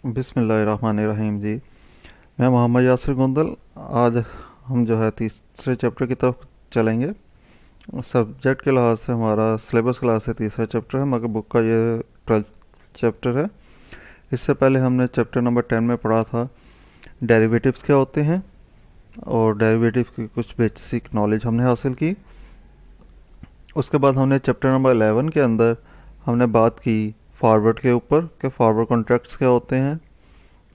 बिस्मिल्लाहिर्रहमानिर्रहीम जी। मैं मोहम्मद यासिर गुंदल। आज हम जो है तीसरे चैप्टर की तरफ चलेंगे। सब्जेक्ट के लिहाज से हमारा सिलेबस क्लास से तीसरा चैप्टर है, मगर बुक का ये 12th चैप्टर है। इससे पहले हमने चैप्टर नंबर 10 में पढ़ा था डेरिवेटिव्स क्या होते हैं, और डेरिवेटिव की कुछ बेसिक नॉलेज हमने हासिल की। उसके बाद हमने चैप्टर नंबर 11 के अंदर हमने बात की फॉरवर्ड के ऊपर कि फॉरवर्ड कॉन्ट्रैक्ट्स क्या होते हैं,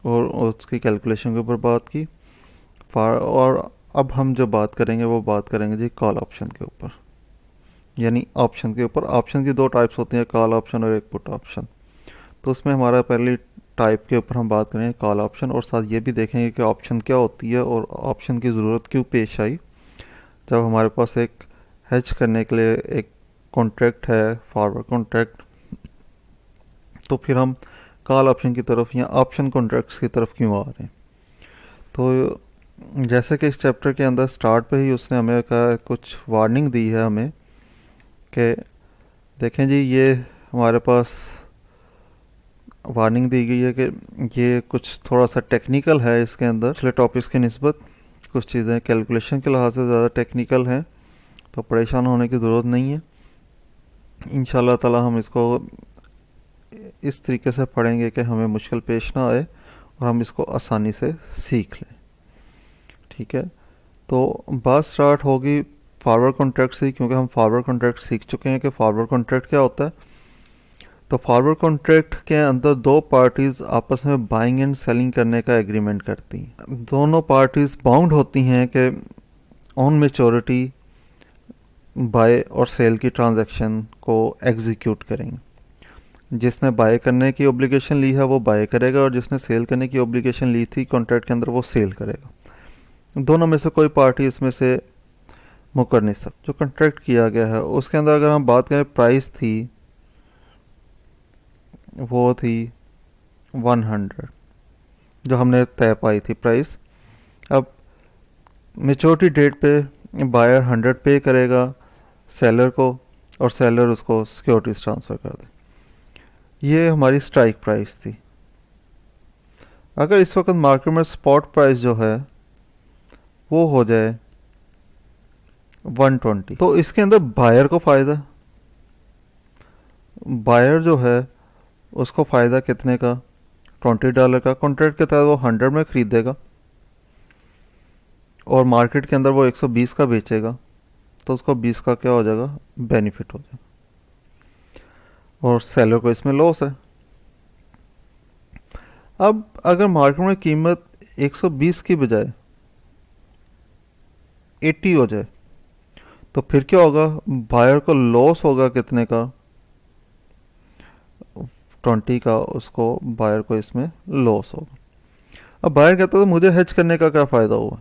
और उसकी कैलकुलेशन के ऊपर बात की। और अब हम जो बात करेंगे वो बात करेंगे जी कॉल ऑप्शन के ऊपर, यानी ऑप्शन के ऊपर। ऑप्शन की दो टाइप्स होती हैं, कॉल ऑप्शन और एक पुट ऑप्शन। तो उसमें हमारा पहली टाइप के ऊपर हम बात करेंगे कॉल ऑप्शन, और साथ ये भी देखेंगे कि ऑप्शन क्या होती है और ऑप्शन की ज़रूरत क्यों पेश आई जब हमारे पास एक हेज करने के लिए एक कॉन्ट्रैक्ट है, फॉरवर्ड कॉन्ट्रैक्ट। तो फिर हम कॉल ऑप्शन की तरफ या ऑप्शन कॉन्ट्रैक्ट्स की तरफ क्यों आ रहे हैं। तो जैसे कि इस चैप्टर के अंदर स्टार्ट पे ही उसने हमें कहा, कुछ वार्निंग दी है हमें कि देखें जी, ये हमारे पास वार्निंग दी गई है कि ये कुछ थोड़ा सा टेक्निकल है। इसके अंदर पिछले टॉपिक्स की निस्बत कुछ चीज़ें कैलकुलेशन के लिहाज से ज़्यादा टेक्निकल हैं, तो परेशान होने की ज़रूरत नहीं है। इंशाल्लाह ताला हम इसको इस तरीके से पढ़ेंगे कि हमें मुश्किल पेश ना आए और हम इसको आसानी से सीख लें। ठीक है, तो बात स्टार्ट होगी फॉरवर्ड कॉन्ट्रैक्ट से, क्योंकि हम फॉरवर्ड कॉन्ट्रैक्ट सीख चुके हैं कि फॉरवर्ड कॉन्ट्रैक्ट क्या होता है। तो फॉरवर्ड कॉन्ट्रैक्ट के अंदर दो पार्टीज़ आपस में बाइंग एंड सेलिंग करने का एग्रीमेंट करती हैं। दोनों पार्टीज़ बाउंड होती हैं कि ऑन मैच्योरिटी बाय और सेल की ट्रांजैक्शन को एग्जीक्यूट करेंगे। जिसने बाय करने की ओब्लिगेशन ली है वो बाय करेगा, और जिसने सेल करने की ओब्लिगेशन ली थी कॉन्ट्रैक्ट के अंदर वो सेल करेगा। दोनों में से कोई पार्टी इसमें से मुकर नहीं सकती। जो कॉन्ट्रैक्ट किया गया है उसके अंदर अगर हम बात करें, प्राइस थी, वो थी 100 जो हमने तय पाई थी प्राइस। अब मेच्योरिटी डेट पे बायर 100 पे करेगा सेलर को, और सेलर उसको सिक्योरिटीज ट्रांसफ़र कर दे। ये हमारी स्ट्राइक प्राइस थी। अगर इस वक्त मार्केट में स्पॉट प्राइस जो है वो हो जाए 120, तो इसके अंदर बायर को फ़ायदा, बायर जो है उसको फ़ायदा कितने का, $20 का। कॉन्ट्रैक्ट के तहत वो 100 में ख़रीदेगा और मार्केट के अंदर वो 120 का बेचेगा, तो उसको 20 का क्या हो जाएगा, बेनिफिट हो जाएगा, और सेलर को इसमें लॉस है। अब अगर मार्केट में कीमत 120 की बजाय 80 हो जाए, तो फिर क्या होगा, बायर को लॉस होगा कितने का, 20 का। उसको बायर को इसमें लॉस होगा। अब बायर कहता था मुझे हेज करने का क्या फ़ायदा हुआ,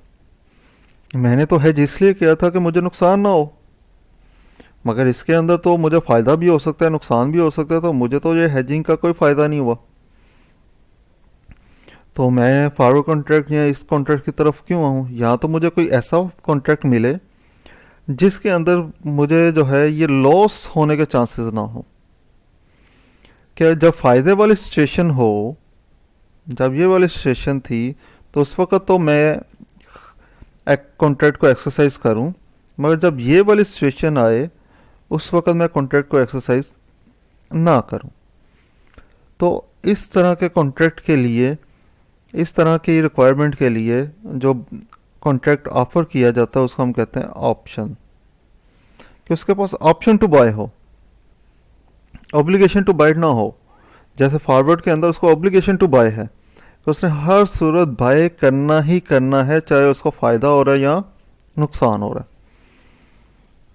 मैंने तो हेज इसलिए किया था कि मुझे नुकसान ना हो, मगर इसके अंदर तो मुझे फ़ायदा भी हो सकता है, नुकसान भी हो सकता है, तो मुझे तो ये हेजिंग का कोई फ़ायदा नहीं हुआ। तो मैं फॉरवर्ड कॉन्ट्रैक्ट या इस कॉन्ट्रैक्ट की तरफ क्यों आऊँ। या तो मुझे कोई ऐसा कॉन्ट्रैक्ट मिले जिसके अंदर मुझे जो है ये लॉस होने के चांसेस ना हो। क्या जब फ़ायदे वाली सिचुएशन हो, जब ये वाली सिचुएशन थी, तो उस वक्त तो मैं एक कॉन्ट्रैक्ट को एक्सरसाइज करूं, मगर जब ये वाली सिचुएशन आए उस वक्त मैं कॉन्ट्रैक्ट को एक्सरसाइज ना करूं। तो इस तरह के कॉन्ट्रैक्ट के लिए, इस तरह की रिक्वायरमेंट के लिए जो कॉन्ट्रैक्ट ऑफर किया जाता है उसको हम कहते हैं ऑप्शन। कि उसके पास ऑप्शन टू बाय हो, ऑब्लिगेशन टू बाय ना हो। जैसे फॉरवर्ड के अंदर उसको ऑब्लिगेशन टू बाय है, तो उसने हर सूरत बाय करना ही करना है, चाहे उसको फ़ायदा हो रहा है या नुकसान हो रहा है।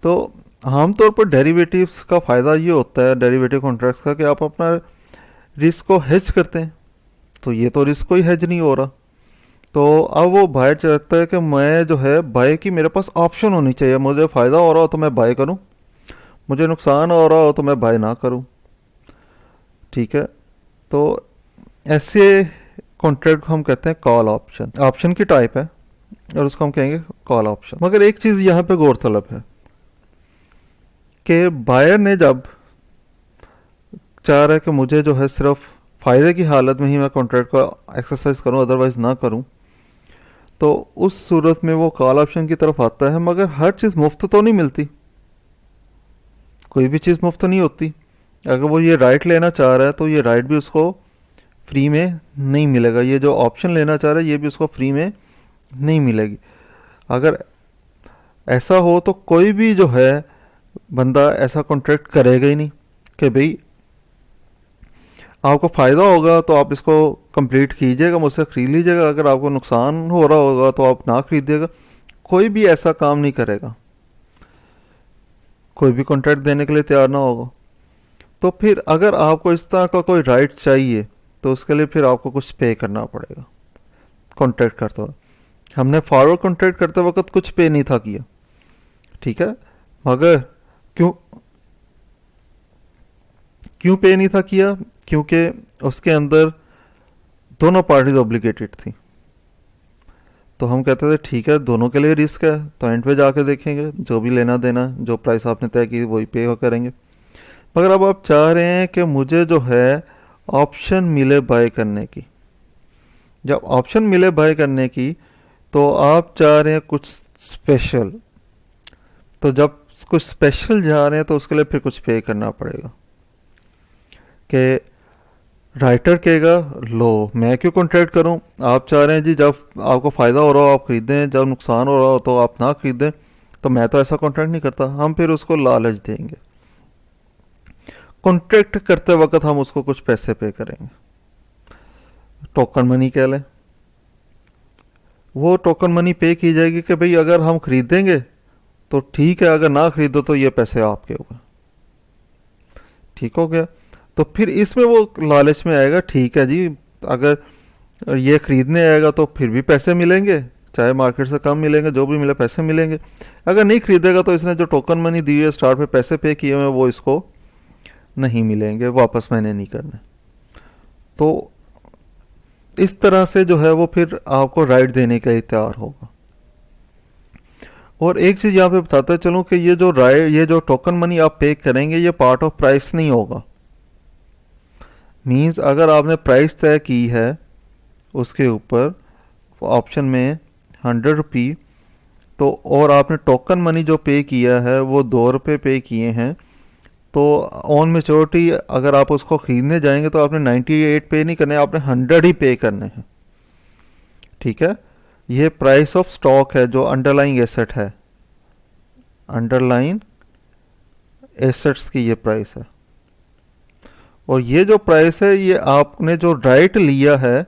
तो आमतौर पर डेरिवेटिव्स का फ़ायदा ये होता है, डेरिवेटिव कॉन्ट्रैक्ट्स का, कि आप अपना रिस्क को हेज करते हैं। तो ये तो रिस्क कोई हेज नहीं हो रहा, तो अब वो बायर चाहता है कि मैं जो है बाय की मेरे पास ऑप्शन होनी चाहिए। मुझे फ़ायदा हो रहा हो तो मैं बाय करूं, मुझे नुकसान हो रहा हो तो मैं बाय ना करूं। ठीक है, तो ऐसे कॉन्ट्रैक्ट को हम कहते हैं कॉल ऑप्शन। ऑप्शन की टाइप है और उसको हम कहेंगे कॉल ऑप्शन। मगर एक चीज़ यहाँ पे गौरतलब है कि बायर ने जब चाह रहा है कि मुझे जो है सिर्फ फ़ायदे की हालत में ही मैं कॉन्ट्रैक्ट को एक्सरसाइज करूं, अदरवाइज ना करूं, तो उस सूरत में वो कॉल ऑप्शन की तरफ आता है। मगर हर चीज़ मुफ्त तो नहीं मिलती, कोई भी चीज़ मुफ्त नहीं होती। अगर वो ये राइट लेना चाह रहा है तो ये राइट भी उसको फ्री में नहीं मिलेगा, ये जो ऑप्शन लेना चाह रहा है ये भी उसको फ्री में नहीं मिलेगी। अगर ऐसा हो तो कोई भी जो है बंदा ऐसा कॉन्ट्रैक्ट करेगा ही नहीं कि भाई आपको फ़ायदा होगा तो आप इसको कंप्लीट कीजिएगा, मुझसे खरीद लीजिएगा, अगर आपको नुकसान हो रहा होगा तो आप ना खरीदिएगा। कोई भी ऐसा काम नहीं करेगा, कोई भी कॉन्ट्रैक्ट देने के लिए तैयार ना होगा। तो फिर अगर आपको इस तरह का कोई राइट चाहिए तो उसके लिए फिर आपको कुछ पे करना पड़ेगा कॉन्ट्रैक्ट करते हुए। हमने फॉरवर्ड कॉन्ट्रैक्ट करते वक्त कुछ पे नहीं था किया, ठीक है। मगर क्यों क्यों पे नहीं था किया? क्योंकि उसके अंदर दोनों पार्टीज ऑब्लिगेटेड थी। तो हम कहते थे ठीक है, दोनों के लिए रिस्क है, तो एंड पे जाके देखेंगे, जो भी लेना देना, जो प्राइस आपने तय की वही पे करेंगे। मगर अब आप चाह रहे हैं कि मुझे जो है ऑप्शन मिले बाय करने की। जब ऑप्शन मिले बाय करने की तो आप चाह रहे हैं कुछ स्पेशल। तो जब कुछ स्पेशल जा रहे हैं तो उसके लिए फिर कुछ पे करना पड़ेगा। कि राइटर कहेगा लो मैं क्यों कॉन्ट्रैक्ट करूं, आप चाह रहे हैं जी जब आपको फ़ायदा हो रहा हो आप खरीदें, जब नुकसान हो रहा हो तो आप ना खरीदें, तो मैं तो ऐसा कॉन्ट्रैक्ट नहीं करता। हम फिर उसको लालच देंगे, कॉन्ट्रैक्ट करते वक्त हम उसको कुछ पैसे पे करेंगे, टोकन मनी कह लें। वो टोकन मनी पे की जाएगी कि भाई अगर हम खरीदेंगे तो ठीक है, अगर ना खरीदो तो ये पैसे आपके हो गए, ठीक हो गया। तो फिर इसमें वो लालच में आएगा, ठीक है जी, अगर ये खरीदने आएगा तो फिर भी पैसे मिलेंगे, चाहे मार्केट से कम मिलेंगे, जो भी मिले पैसे मिलेंगे। अगर नहीं खरीदेगा तो इसने जो टोकन मनी दी है, स्टार्ट पे पैसे पे किए हुए, वो इसको नहीं मिलेंगे, वापस मैंने नहीं करने। तो इस तरह से जो है वो फिर आपको राइट देने के लिए तैयार होगा। और एक चीज़ यहाँ पे बताता चलूँ कि ये जो टोकन मनी आप पे करेंगे ये पार्ट ऑफ प्राइस नहीं होगा। मींस अगर आपने प्राइस तय की है उसके ऊपर ऑप्शन में 100 रुपये, तो और आपने टोकन मनी जो पे किया है वो 2 रुपये पे किए हैं, तो ऑन मेच्योरिटी अगर आप उसको खरीदने जाएंगे तो आपने 98 पे नहीं करने, आपने 100 ही पे करने हैं, ठीक है। ये प्राइस ऑफ स्टॉक है जो अंडरलाइंग एसेट है, अंडरलाइन एसेट्स की ये प्राइस है। और ये जो प्राइस है ये आपने जो राइट लिया है,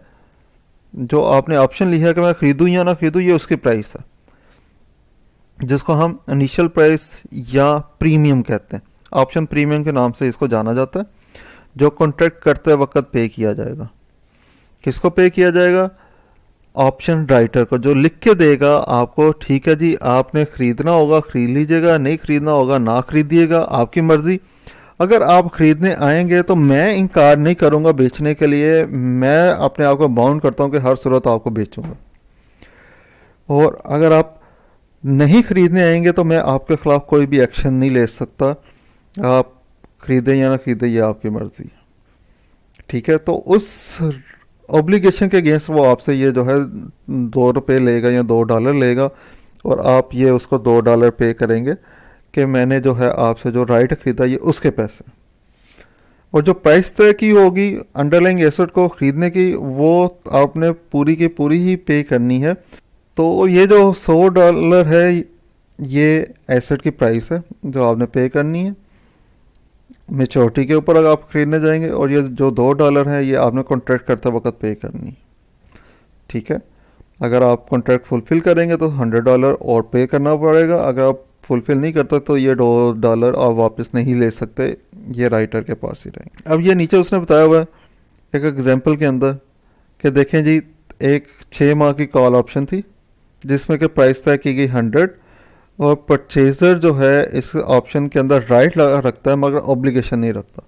जो आपने ऑप्शन लिया है कि मैं खरीदूं या ना खरीदूं, ये उसकी प्राइस है, जिसको हम इनिशियल प्राइस या प्रीमियम कहते हैं। ऑप्शन प्रीमियम के नाम से इसको जाना जाता है, जो कॉन्ट्रैक्ट करते वक्त पे किया जाएगा। किसको पे किया जाएगा? ऑप्शन राइटर को, जो लिख के देगा आपको, ठीक है जी आपने खरीदना होगा खरीद लीजिएगा, नहीं खरीदना होगा ना खरीदिएगा, आपकी मर्जी। अगर आप खरीदने आएंगे तो मैं इनकार नहीं करूंगा बेचने के लिए, मैं अपने आप को बाउंड करता हूं कि हर सूरत आपको बेचूंगा। और अगर आप नहीं खरीदने आएंगे तो मैं आपके खिलाफ कोई भी एक्शन नहीं ले सकता, आप खरीदें या ना खरीदें ये आपकी मर्जी, ठीक है। तो उस ऑब्लिगेशन के अगेंस्ट वो आपसे ये जो है 2 रुपये लेगा या $2 लेगा, और आप ये उसको $2 पे करेंगे कि मैंने जो है आपसे जो राइट खरीदा ये उसके पैसे। और जो प्राइस तय की होगी अंडरलाइंग एसेट को खरीदने की, वो आपने पूरी की पूरी ही पे करनी है। तो ये जो $100 है ये एसेट की प्राइस है जो आपने पे करनी है मेच्योरिटी के ऊपर अगर आप खरीदने जाएंगे, और ये जो $2 है ये आपने कॉन्ट्रैक्ट करते वक्त पे करनी है, ठीक है। अगर आप कॉन्ट्रैक्ट फुलफिल करेंगे तो $100 और पे करना पड़ेगा, अगर आप फुलफिल नहीं करते तो ये $2 आप वापस नहीं ले सकते, ये राइटर के पास ही रहेंगे। अब ये नीचे उसने बताया हुआ है एक एग्जांपल के अंदर कि देखें जी, एक 6 माह की कॉल ऑप्शन थी जिसमें कि प्राइस तय की गई 100, और परचेजर जो है इस ऑप्शन के अंदर राइट रखता है मगर ऑब्लिगेशन नहीं रखता,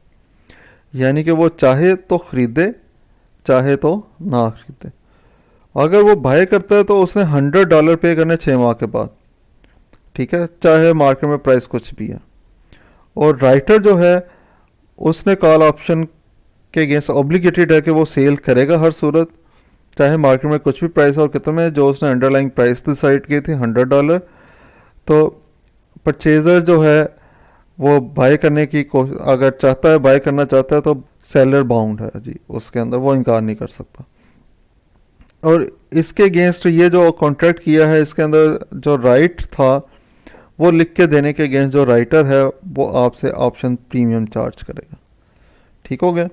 यानी कि वो चाहे तो ख़रीदे चाहे तो ना खरीदे। अगर वो बाय करता है तो उसने $100 पे करने 6 माह के बाद, ठीक है, चाहे मार्केट में प्राइस कुछ भी है। और राइटर जो है उसने कॉल ऑप्शन के अगेंस्ट ऑब्लिगेटेड है कि वो सेल करेगा हर सूरत, चाहे मार्केट में कुछ भी प्राइस और कितने में। जो उसने अंडरलाइंग प्राइस डिसाइड की थी $100, तो परचेज़र जो है वो बाय करने की अगर चाहता है, बाय करना चाहता है, तो सेलर बाउंड है जी, उसके अंदर वो इनकार नहीं कर सकता। और इसके अगेंस्ट ये जो कॉन्ट्रैक्ट किया है, इसके अंदर जो राइट था वो लिख के देने के अगेंस्ट जो राइटर है वो आपसे ऑप्शन प्रीमियम चार्ज करेगा। ठीक हो गया।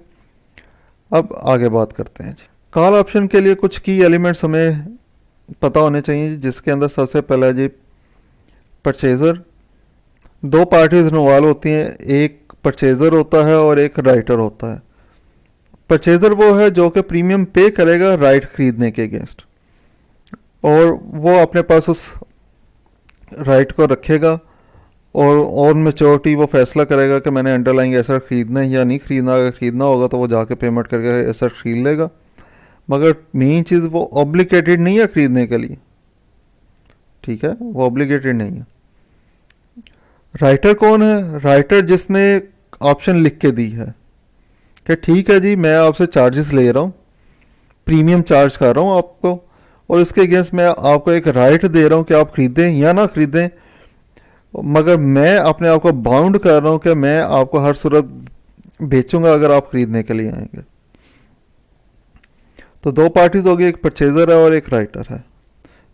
अब आगे बात करते हैं जी। कॉल ऑप्शन के लिए कुछ की एलिमेंट्स हमें पता होने चाहिए, जिसके अंदर सबसे पहला है जी परचेज़र। दो पार्टीज इन्वॉल्व होती हैं, एक परचेज़र होता है और एक राइटर होता है। परचेज़र वो है जो कि प्रीमियम पे करेगा राइट खरीदने के अगेंस्ट, और वो अपने पास उस राइट को रखेगा और ऑन मैच्योरिटी वो फैसला करेगा कि मैंने अंडरलाइंग एसेट खरीदना है या नहीं खरीदना। अगर खरीदना होगा तो वो जाके पेमेंट करके एसेट खरीद लेगा, मगर मेन चीज़ वो ऑब्लिगेटेड नहीं है खरीदने के लिए। ठीक है, वो ऑब्लिगेटेड नहीं है। राइटर कौन है? राइटर जिसने ऑप्शन लिख के दी है कि ठीक है जी, मैं आपसे चार्जेस ले रहा हूँ, प्रीमियम चार्ज कर रहा हूँ आपको, और इसके अगेंस्ट मैं आपको एक राइट दे रहा हूँ कि आप खरीदें या ना खरीदें, मगर मैं अपने आप को बाउंड कर रहा हूँ कि मैं आपको हर सूरत बेचूंगा अगर आप खरीदने के लिए आएंगे। तो दो पार्टीज होगी, एक परचेज़र है और एक राइटर है।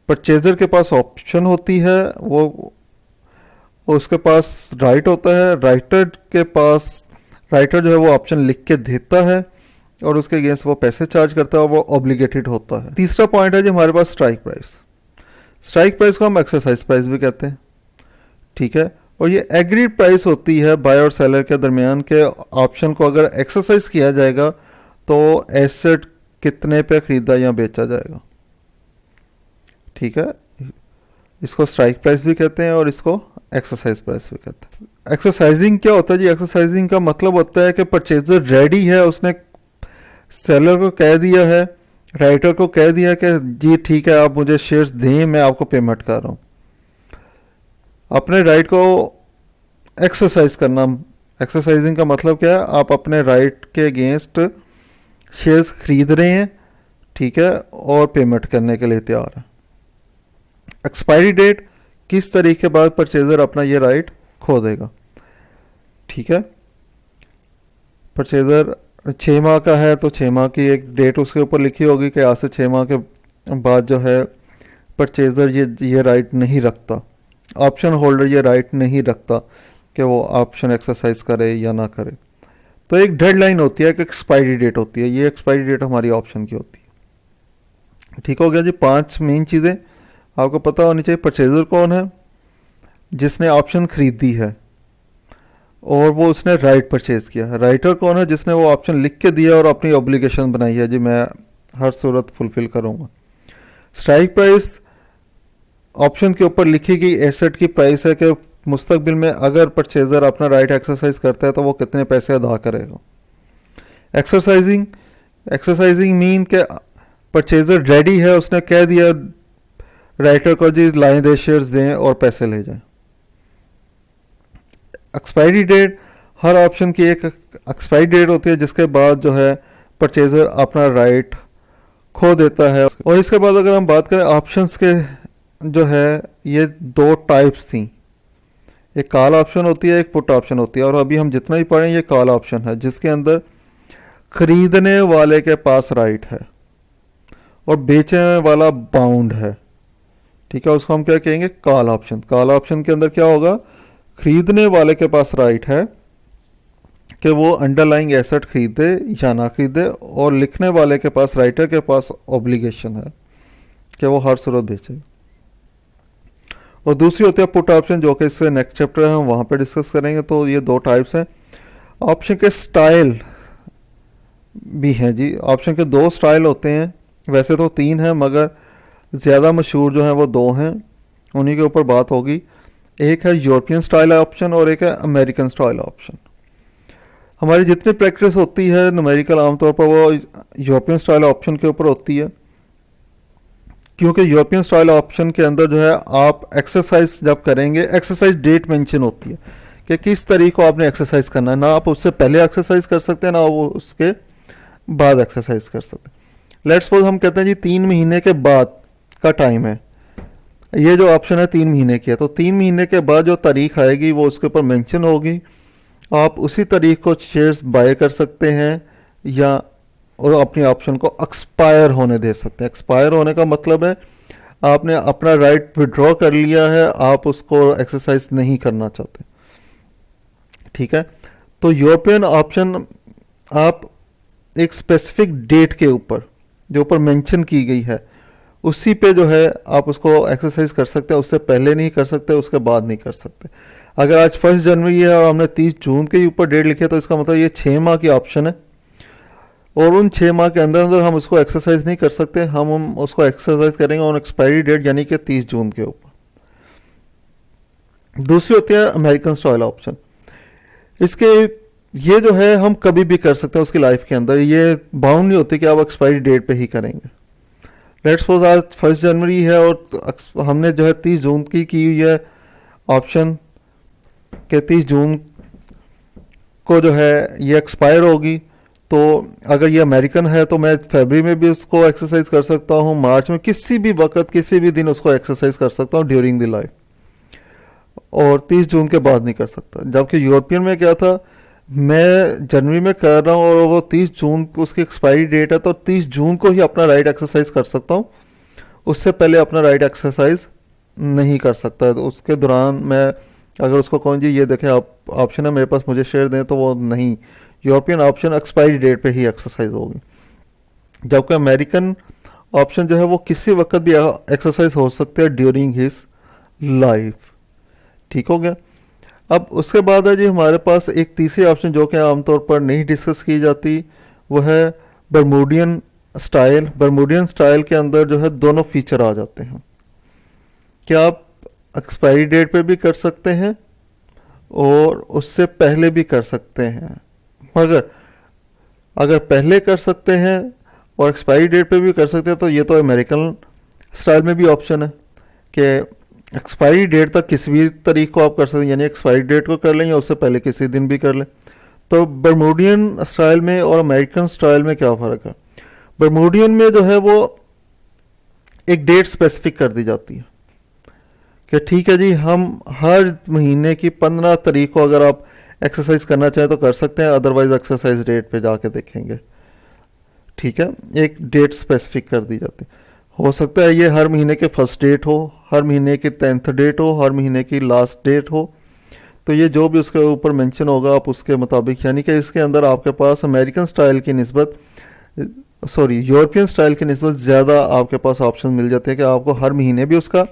परचेज़र के पास ऑप्शन होती है, वो उसके पास राइट होता है। राइटर जो है वो ऑप्शन लिख के देता है और उसके अगेंस्ट वो पैसे चार्ज करता है और वो ऑब्लिगेटेड होता है। तीसरा पॉइंट है जी हमारे पास स्ट्राइक प्राइस। स्ट्राइक प्राइस को हम एक्सरसाइज प्राइस भी कहते हैं। ठीक है, और ये एग्रीड प्राइस होती है बाय और सेलर के दरमियान के ऑप्शन को अगर एक्सरसाइज किया जाएगा तो एसेट कितने पे खरीदा या बेचा जाएगा। ठीक है, इसको स्ट्राइक प्राइस भी कहते हैं और इसको एक्सरसाइज प्राइस भी कहते हैं। एक्सरसाइजिंग क्या होता है जी? एक्सरसाइजिंग का मतलब होता है कि परचेजर रेडी है, उसने सेलर को कह दिया है, राइटर को कह दिया कि जी ठीक है, आप मुझे शेयर्स दें, मैं आपको पेमेंट कर रहा हूँ। अपने राइट को एक्सरसाइज करना। एक्सरसाइजिंग का मतलब क्या है? आप अपने राइट के अगेंस्ट शेयर्स खरीद रहे हैं, ठीक है, और पेमेंट करने के लिए तैयार है। एक्सपायरी डेट, किस तारीख के बाद परचेजर अपना ये राइट खो देगा। ठीक है, परचेजर 6 माह का है तो 6 माह की एक डेट उसके ऊपर लिखी होगी कि आज से 6 माह के बाद जो है परचेजर ये राइट नहीं रखता, ऑप्शन होल्डर ये राइट नहीं रखता कि वो ऑप्शन एक्सरसाइज करे या ना करे। तो एक डेडलाइन होती है, एक एक्सपायरी डेट होती है। ये एक्सपायरी डेट हमारी ऑप्शन की होती है। ठीक हो गया जी। 5 मेन चीज़ें आपको पता होनी चाहिए। परचेजर कौन है? जिसने ऑप्शन खरीदी है और वो उसने राइट परचेज किया है। राइटर कौन है? जिसने वो ऑप्शन लिख के दिया और अपनी ऑब्लिगेशन बनाई है, जी मैं हर सूरत फुलफिल करूँगा। स्ट्राइक प्राइस ऑप्शन के ऊपर लिखी गई एसेट की प्राइस है कि मुस्तकबिल में अगर परचेजर अपना राइट एक्सरसाइज करता है तो वो कितने पैसे अदा करेगा। एक्सरसाइजिंग मीन के परचेजर रेडी है, उसने कह दिया राइटर को जी लाइन दे, शेयर्स दें और पैसे ले जाएं। एक्सपायरी डेट, हर ऑप्शन की एक एक्सपायरी डेट होती है जिसके बाद जो है परचेजर अपना राइट खो देता है। और इसके बाद अगर हम बात करें ऑप्शंस के, जो है ये 2 टाइप्स थी, एक कॉल ऑप्शन होती है, एक पुट ऑप्शन होती है। और अभी हम जितना ही पढ़ें ये कॉल ऑप्शन है, जिसके अंदर खरीदने वाले के पास राइट है और बेचने वाला बाउंड है। ठीक है, उसको हम क्या कहेंगे? Call option. कॉल ऑप्शन के अंदर क्या होगा? खरीदने वाले के पास राइट है कि वो अंडरलाइंग एसेट खरीदे या ना खरीदे, और लिखने वाले के पास, राइटर के पास ऑब्लिगेशन है कि वो हर सूरत बेचेगा। और दूसरी होती है पुट ऑप्शन, जो कि इससे नेक्स्ट चैप्टर है, हम वहाँ पे डिस्कस करेंगे। तो ये 2 टाइप्स हैं। ऑप्शन के स्टाइल भी हैं जी। ऑप्शन के 2 स्टाइल होते हैं, वैसे तो 3 हैं मगर ज़्यादा मशहूर जो हैं वो 2 हैं, उन्हीं के ऊपर बात होगी। एक है यूरोपियन स्टाइल ऑप्शन और एक है अमेरिकन स्टाइल ऑप्शन। हमारी जितनी प्रैक्टिस होती है न्यूमेरिकल आमतौर पर वो यूरोपियन स्टाइल ऑप्शन के ऊपर होती है, क्योंकि यूरोपियन स्टाइल ऑप्शन के अंदर जो है आप एक्सरसाइज जब करेंगे, एक्सरसाइज डेट मेंशन होती है कि किस तरीके को आपने एक्सरसाइज करना है। ना आप उससे पहले एक्सरसाइज कर सकते हैं, ना वो उसके बाद एक्सरसाइज कर सकते हैं। लेट्स सपोज हम कहते हैं जी 3 महीने के बाद का टाइम है, ये जो ऑप्शन है 3 महीने की है, तो 3 महीने के बाद जो तारीख आएगी वो उसके ऊपर मेंशन होगी। आप उसी तारीख को शेयर्स बाय कर सकते हैं या और अपनी ऑप्शन को एक्सपायर होने दे सकते हैं। एक्सपायर होने का मतलब है आपने अपना राइट विड्रॉ कर लिया है, आप उसको एक्सरसाइज नहीं करना चाहते। ठीक है, तो यूरोपियन ऑप्शन आप एक स्पेसिफिक डेट के ऊपर जो ऊपर मेंशन की गई है उसी पे जो है आप उसको एक्सरसाइज कर सकते हैं, उससे पहले नहीं कर सकते, उसके बाद नहीं कर सकते। अगर आज 1 जनवरी है और हमने 30 जून के ऊपर डेट लिखी है तो इसका मतलब ये 6 माह की ऑप्शन है और उन 6 माह के अंदर अंदर हम उसको एक्सरसाइज नहीं कर सकते। हम उसको एक्सरसाइज करेंगे ऑन एक्सपायरी डेट यानी कि 30 जून के ऊपर। दूसरी होती है अमेरिकन स्टाइल ऑप्शन। इसके ये जो है हम कभी भी कर सकते हैं उसकी लाइफ के अंदर, ये बाउंड नहीं होती कि आप एक्सपायरी डेट पे ही करेंगे। लेट्स सपोज आज 1 जनवरी है और हमने जो है 30 जून की हुई है ऑप्शन के 30 जून को जो है ये एक्सपायर होगी। तो अगर ये अमेरिकन है तो मैं फरवरी में भी उसको एक्सरसाइज कर सकता हूँ, मार्च में, किसी भी वक्त किसी भी दिन उसको एक्सरसाइज कर सकता हूँ ड्यूरिंग द लाइफ, और 30 जून के बाद नहीं कर सकता। जबकि यूरोपियन में क्या था, मैं जनवरी में कर रहा हूँ और वो 30 जून को उसकी एक्सपायरी डेट है तो 30 जून को ही अपना राइट एक्सरसाइज कर सकता हूँ, उससे पहले अपना राइट एक्सरसाइज नहीं कर सकता। तो उसके दौरान मैं अगर उसको कहूँ जी ये देखें आप ऑप्शन है मेरे पास, मुझे शेयर दें, तो वो नहीं, यूरोपियन ऑप्शन एक्सपायरी डेट पे ही एक्सरसाइज होगी। जबकि अमेरिकन ऑप्शन जो है वो किसी वक्त भी एक्सरसाइज हो सकते हैं ड्यूरिंग हिज लाइफ। ठीक हो गया। अब उसके बाद है जी हमारे पास एक तीसरी ऑप्शन जो कि आमतौर पर नहीं डिस्कस की जाती, वो है बर्मुडियन स्टाइल। बर्मुडियन स्टाइल के अंदर जो है दोनों फीचर आ जाते हैं कि आप एक्सपायरी डेट पे भी कर सकते हैं और उससे पहले भी कर सकते हैं। मगर अगर पहले कर सकते हैं और एक्सपायरी डेट पे भी कर सकते हैं तो ये तो अमेरिकन स्टाइल में भी ऑप्शन है कि एक्सपायरी डेट तक किसी भी तारीख को आप कर सकते हैं, यानी एक्सपायरी डेट को कर लें या उससे पहले किसी दिन भी कर लें। तो बर्मुडियन स्टाइल में और अमेरिकन स्टाइल में क्या फ़र्क है? बर्मुडियन में जो है वो एक डेट स्पेसिफिक कर दी जाती है कि ठीक है जी हम हर महीने की 15 तारीख को अगर आप एक्सरसाइज करना चाहें तो कर सकते हैं, अदरवाइज एक्सरसाइज डेट पे जाके देखेंगे। ठीक है, एक डेट स्पेसिफिक कर दी जाती है। हो सकता है ये हर महीने के फर्स्ट डेट हो, हर महीने की 10th डेट हो, हर महीने की लास्ट डेट हो, तो ये जो भी उसके ऊपर मेंशन होगा आप उसके मुताबिक, यानी कि इसके अंदर आपके पास अमेरिकन स्टाइल की निस्बत यूरोपियन स्टाइल की निस्बत ज़्यादा आपके पास ऑप्शन मिल जाते हैं कि आपको हर महीने भी उसका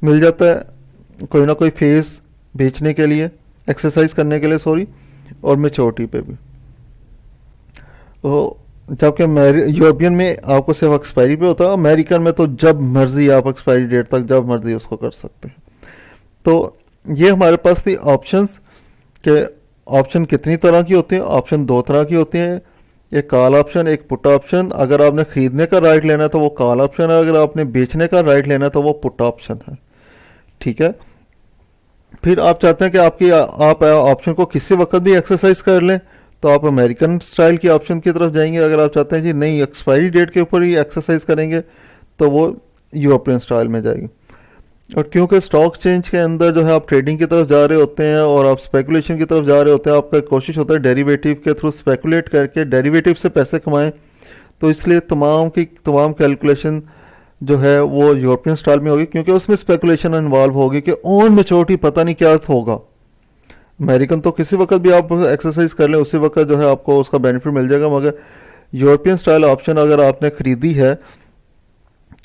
मिल जाता है कोई ना कोई फेज़ बेचने के लिए, एक्सरसाइज करने के लिए सॉरी, और मैच्योरिटी पे भी। तो जबकि यूरोपियन में आपको सिर्फ एक्सपायरी पे होता है, अमेरिकन में तो जब मर्जी आप एक्सपायरी डेट तक जब मर्जी उसको कर सकते हैं। तो ये हमारे पास थी ऑप्शंस के ऑप्शन कितनी तरह की होती हैं। ऑप्शन 2 तरह की होती हैं, एक कॉल ऑप्शन, एक पुट ऑप्शन। अगर आपने ख़रीदने का राइट लेना है तो वो कॉल ऑप्शन है, अगर आपने बेचने का राइट लेना है तो वो पुट ऑप्शन है। ठीक है, फिर आप चाहते हैं कि आप ऑप्शन को किसी वक्त भी एक्सरसाइज कर लें तो आप अमेरिकन स्टाइल की ऑप्शन की तरफ जाएंगे। अगर आप चाहते हैं जी नहीं एक्सपायरी डेट के ऊपर ही एक्सरसाइज करेंगे तो वो यूरोपियन स्टाइल में जाएगी। और क्योंकि स्टॉक चेंज के अंदर जो है आप ट्रेडिंग की तरफ जा रहे होते हैं और आप स्पेकुलेशन की तरफ जा रहे होते हैं, आपका कोशिश होता है डेरिवेटिव के थ्रू स्पेकुलेट करके डेरिवेटिव से पैसे कमाएं, तो इसलिए तमाम कैलकुलेशन जो है वो यूरोपियन स्टाइल में होगी क्योंकि उसमें स्पेकुलेशन इन्वॉल्व होगी कि ऑन मैच्योरिटी पता नहीं क्या होगा। अमेरिकन तो किसी वक्त भी आप एक्सरसाइज कर लें उसी वक्त जो है आपको उसका बेनिफिट मिल जाएगा, मगर यूरोपियन स्टाइल ऑप्शन अगर आपने ख़रीदी है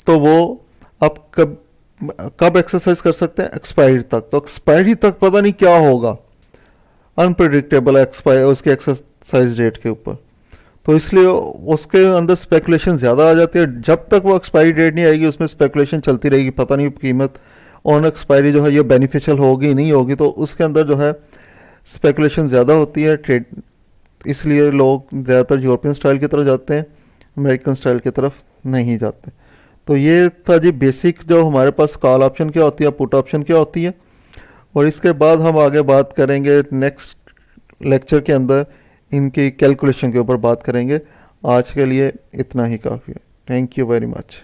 तो वो आप कब एक्सरसाइज कर सकते हैं? एक्सपायरी तक। तो एक्सपायरी तक पता नहीं क्या होगा, अनप्रिडिक्टेबल है उसके एक्सरसाइज डेट के ऊपर, तो इसलिए उसके अंदर स्पेकुलेशन ज़्यादा आ जाती है। जब तक वो एक्सपायरी डेट नहीं आएगी उसमें स्पेकुलेशन चलती रहेगी, पता नहीं कीमत ऑन एक्सपायरी जो है ये बेनिफिशियल होगी नहीं होगी, तो उसके अंदर जो है स्पेकुलेशन ज़्यादा होती है ट्रेड, इसलिए लोग ज़्यादातर यूरोपियन स्टाइल की तरफ जाते हैं, अमेरिकन स्टाइल की तरफ नहीं जाते। तो ये था जी बेसिक जो हमारे पास कॉल ऑप्शन क्या होती है, पुट ऑप्शन क्या होती है, और इसके बाद हम आगे बात करेंगे नेक्स्ट लेक्चर के अंदर इनकी कैलकुलेशन के ऊपर बात करेंगे। आज के लिए इतना ही काफ़ी है। Thank you very much.